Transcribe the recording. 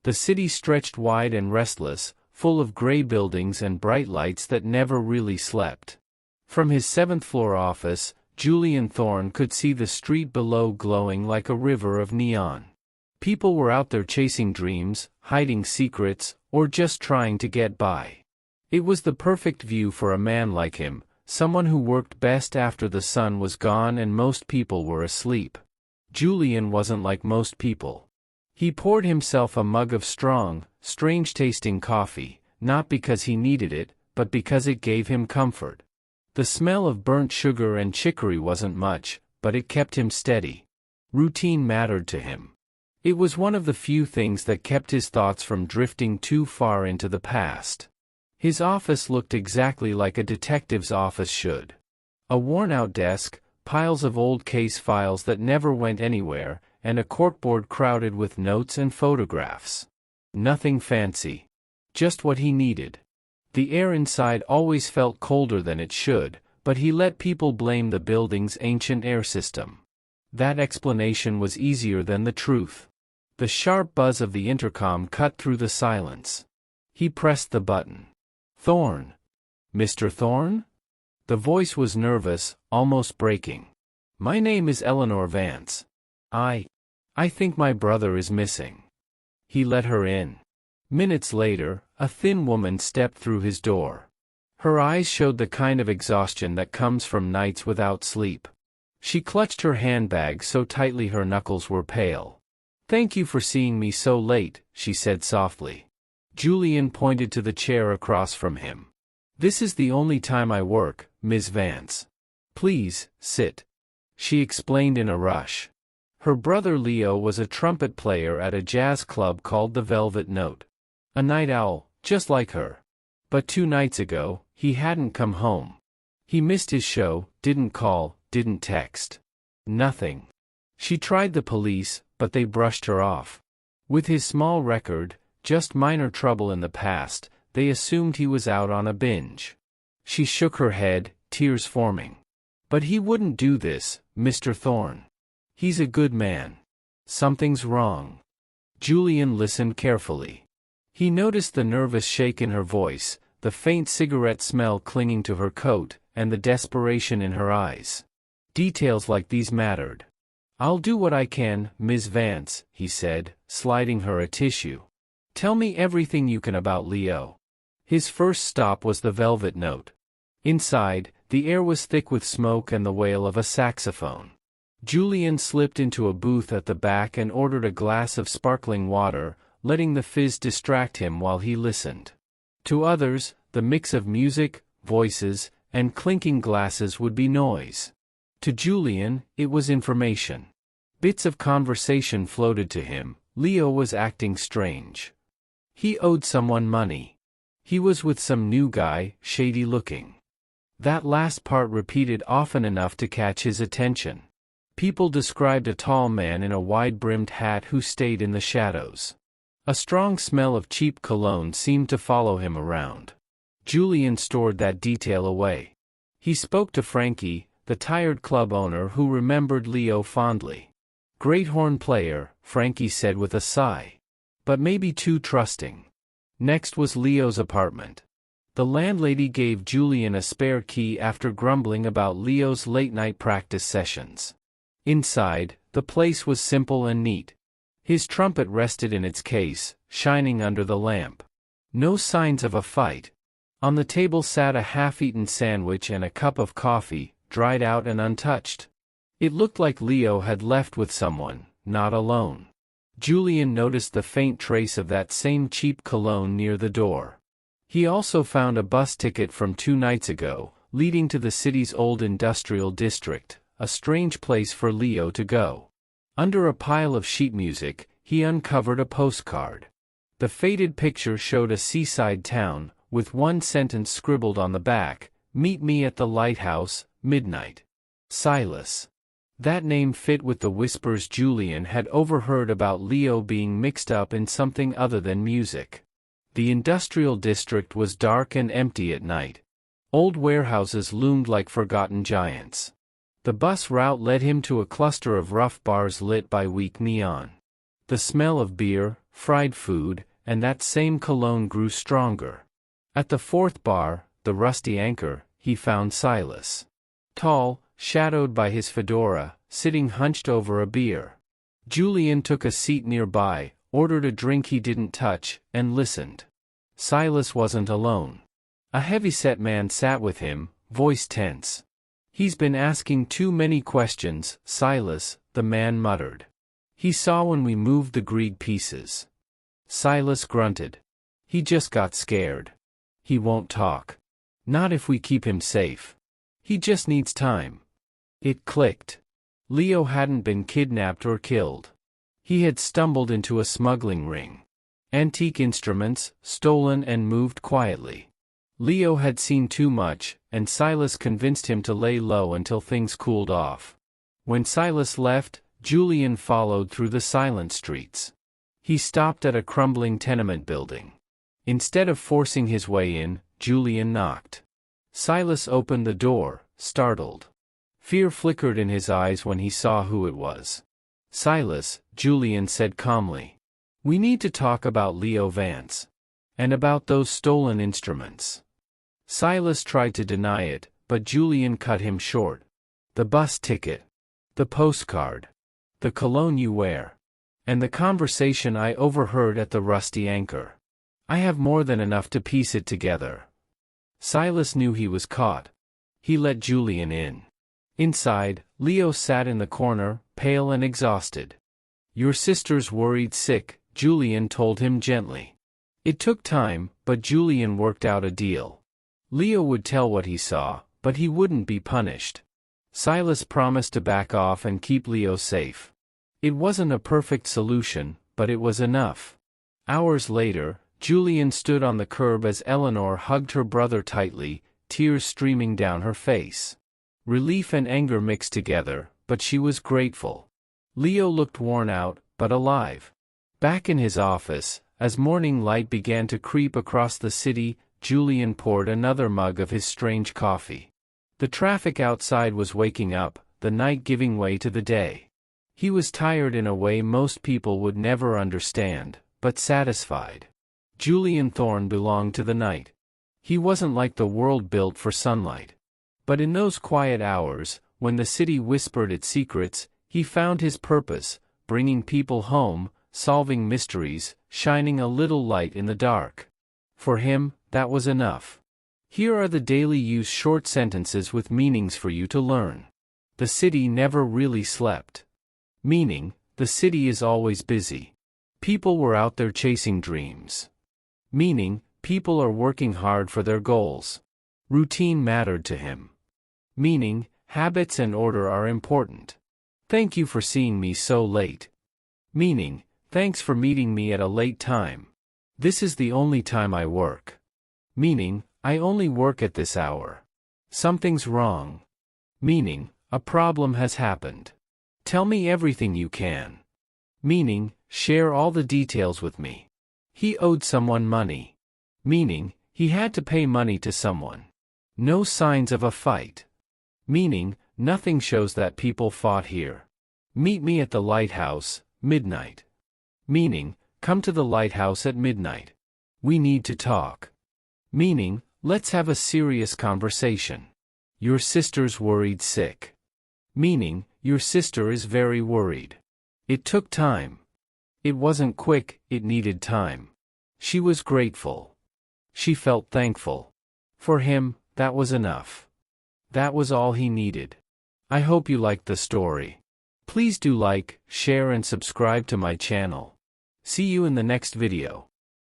The city stretched wide and restless, full of gray buildings and bright lights that never really slept. From his seventh-floor office, Julian Thorne could see the street below glowing like a river of neon. People were out there chasing dreams, hiding secrets, or just trying to get by. It was the perfect view for a man like him, someone who worked best after the sun was gone and most people were asleep. Julian wasn't like most people. He poured himself a mug of strong, strange-tasting coffee, not because he needed it, but because it gave him comfort. The smell of burnt sugar and chicory wasn't much, but it kept him steady. Routine mattered to him. It was one of the few things that kept his thoughts from drifting too far into the past. His office looked exactly like a detective's office should. A worn-out desk, piles of old case files that never went anywhere, and a corkboard crowded with notes and photographs. Nothing fancy. Just what he needed. The air inside always felt colder than it should, but he let people blame the building's ancient air system. That explanation was easier than the truth. The sharp buzz of the intercom cut through the silence. He pressed the button. "Thorne? Mr. Thorne?" The voice was nervous, almost breaking. "My name is Eleanor Vance. I think my brother is missing." He let her in. Minutes later, a thin woman stepped through his door. Her eyes showed the kind of exhaustion that comes from nights without sleep. She clutched her handbag so tightly her knuckles were pale. "Thank you for seeing me so late," she said softly. Julian pointed to the chair across from him. "This is the only time I work, Ms. Vance. Please, sit," she explained in a rush. Her brother Leo was a trumpet player at a jazz club called the Velvet Note. A night owl, just like her. But 2 nights ago, he hadn't come home. He missed his show, didn't call, didn't text. Nothing. She tried the police, but they brushed her off. With his small record, just minor trouble in the past, they assumed he was out on a binge. She shook her head, tears forming. "But he wouldn't do this, Mr. Thorne. He's a good man. Something's wrong." Julian listened carefully. He noticed the nervous shake in her voice, the faint cigarette smell clinging to her coat, and the desperation in her eyes. Details like these mattered. "I'll do what I can, Ms. Vance," he said, sliding her a tissue. "Tell me everything you can about Leo." His first stop was the Velvet Note. Inside, the air was thick with smoke and the wail of a saxophone. Julian slipped into a booth at the back and ordered a glass of sparkling water, letting the fizz distract him while he listened. To others, the mix of music, voices, and clinking glasses would be noise. To Julian, it was information. Bits of conversation floated to him. Leo was acting strange. He owed someone money. He was with some new guy, shady looking. That last part repeated often enough to catch his attention. People described a tall man in a wide-brimmed hat who stayed in the shadows. A strong smell of cheap cologne seemed to follow him around. Julian stored that detail away. He spoke to Frankie, the tired club owner who remembered Leo fondly. "Great horn player," Frankie said with a sigh. "But maybe too trusting." Next was Leo's apartment. The landlady gave Julian a spare key after grumbling about Leo's late-night practice sessions. Inside, the place was simple and neat. His trumpet rested in its case, shining under the lamp. No signs of a fight. On the table sat a half-eaten sandwich and a cup of coffee, dried out and untouched. It looked like Leo had left with someone, not alone. Julian noticed the faint trace of that same cheap cologne near the door. He also found a bus ticket from 2 nights ago, leading to the city's old industrial district, a strange place for Leo to go. Under a pile of sheet music, he uncovered a postcard. The faded picture showed a seaside town, with one sentence scribbled on the back: "Meet me at the lighthouse, midnight. Silas." That name fit with the whispers Julian had overheard about Leo being mixed up in something other than music. The industrial district was dark and empty at night. Old warehouses loomed like forgotten giants. The bus route led him to a cluster of rough bars lit by weak neon. The smell of beer, fried food, and that same cologne grew stronger. At the fourth bar, the Rusty Anchor, he found Silas. Tall, shadowed by his fedora, sitting hunched over a beer. Julian took a seat nearby, ordered a drink he didn't touch, and listened. Silas wasn't alone. A heavy-set man sat with him, voice tense. "He's been asking too many questions, Silas," the man muttered. "He saw when we moved the Grieg pieces." Silas grunted. "He just got scared. He won't talk. Not if we keep him safe. He just needs time." It clicked. Leo hadn't been kidnapped or killed. He had stumbled into a smuggling ring. Antique instruments, stolen and moved quietly. Leo had seen too much, and Silas convinced him to lay low until things cooled off. When Silas left, Julian followed through the silent streets. He stopped at a crumbling tenement building. Instead of forcing his way in, Julian knocked. Silas opened the door, startled. Fear flickered in his eyes when he saw who it was. "Silas," Julian said calmly. "We need to talk about Leo Vance. And about those stolen instruments." Silas tried to deny it, but Julian cut him short. "The bus ticket. The postcard. The cologne you wear. And the conversation I overheard at the Rusty Anchor. I have more than enough to piece it together." Silas knew he was caught. He let Julian in. Inside, Leo sat in the corner, pale and exhausted. "Your sister's worried sick," Julian told him gently. It took time, but Julian worked out a deal. Leo would tell what he saw, but he wouldn't be punished. Silas promised to back off and keep Leo safe. It wasn't a perfect solution, but it was enough. Hours later, Julian stood on the curb as Eleanor hugged her brother tightly, tears streaming down her face. Relief and anger mixed together, but she was grateful. Leo looked worn out, but alive. Back in his office, as morning light began to creep across the city, Julian poured another mug of his strange coffee. The traffic outside was waking up, the night giving way to the day. He was tired in a way most people would never understand, but satisfied. Julian Thorne belonged to the night. He wasn't like the world built for sunlight. But in those quiet hours, when the city whispered its secrets, he found his purpose, bringing people home, solving mysteries, shining a little light in the dark. For him, that was enough. Here are the daily use short sentences with meanings for you to learn. The city never really slept. Meaning, the city is always busy. People were out there chasing dreams. Meaning, people are working hard for their goals. Routine mattered to him. Meaning, habits and order are important. Thank you for seeing me so late. Meaning, thanks for meeting me at a late time. This is the only time I work. Meaning, I only work at this hour. Something's wrong. Meaning, a problem has happened. Tell me everything you can. Meaning, share all the details with me. He owed someone money. Meaning, he had to pay money to someone. No signs of a fight. Meaning, nothing shows that people fought here. Meet me at the lighthouse, midnight. Meaning, come to the lighthouse at midnight. We need to talk. Meaning, let's have a serious conversation. Your sister's worried sick. Meaning, your sister is very worried. It took time. It wasn't quick, it needed time. She was grateful. She felt thankful. For him, that was enough. That was all he needed. I hope you liked the story. Please do like, share and subscribe to my channel. See you in the next video.